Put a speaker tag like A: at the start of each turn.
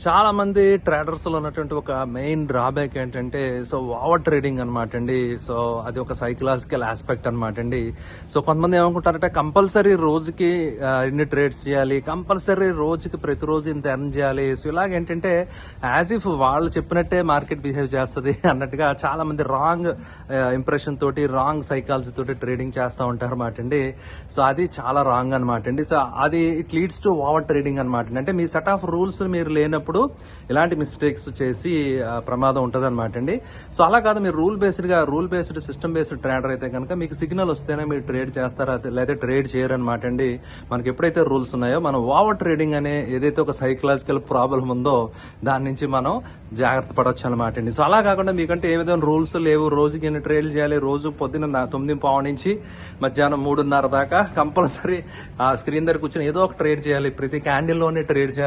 A: చాలా మంది ట్రేడర్స్ లో ఉన్నటువంటి ఒక మెయిన్ డ్రాబ్యాక్ ఏంటంటే ఓవర్ ట్రేడింగ్ అనమాట అండి. సో అది ఒక సైకలాజికల్ ఆస్పెక్ట్ అనమాట అండి. సో కొంతమంది ఏమనుకుంటారంటే కంపల్సరీ రోజుకి ఇన్ని ట్రేడ్స్ చేయాలి, కంపల్సరీ రోజుకి ప్రతిరోజు ఇంత ఎర్న్ చేయాలి. సో ఇలాగ ఏంటంటే యాజ్ ఇఫ్ వాళ్ళు చెప్పినట్టే మార్కెట్ బిహేవ్ చేస్తుంది అన్నట్టుగా చాలా మంది రాంగ్ ఇంప్రెషన్ తోటి, రాంగ్ సైకాలజీ తోటి ట్రేడింగ్ చేస్తూ ఉంటారు అనమాట అండి. సో అది చాలా రాంగ్ అనమాట అండి. సో అది it leads to over trading అనమాట అండి. అంటే మీ సెట్ ఆఫ్ రూల్స్ మీరు లేనప్పుడు ఇలాంటి మిస్టేక్స్ చేసి ప్రమాదం ఉంటుంది అనమాట అండి. సో అలా కాదు, మీరు rule based system based trader అయితే కనుక మీకు సిగ్నల్ వస్తేనే మీరు ట్రేడ్ చేస్తారా లేదా ట్రేడ్ చేయరు అనమాట అండి. మనకి ఎప్పుడైతే రూల్స్ ఉన్నాయో మనం ఓవర్ ట్రేడింగ్ అనే ఏదైతే ఒక సైకలాజికల్ ప్రాబ్లం ఉందో దాని నుంచి మనం జాగ్రత్త పడవచ్చు అనమాట అండి. సో అలా కాకుండా మీకంటే ఏ విధమైన రూల్స్ లేవు, రోజుకి ఎన్ని ట్రేడ్లు చేయాలి, రోజు పొద్దున్న 9:15 నుంచి మధ్యాహ్నం 3:30 దాకా కంపల్సరీ ఆ స్క్రీన్ దగ్గర కూర్చొని ఏదో ఒక ట్రేడ్ చేయాలి, ప్రతి క్యాండిల్ లోనే ట్రేడ్ చేయాలి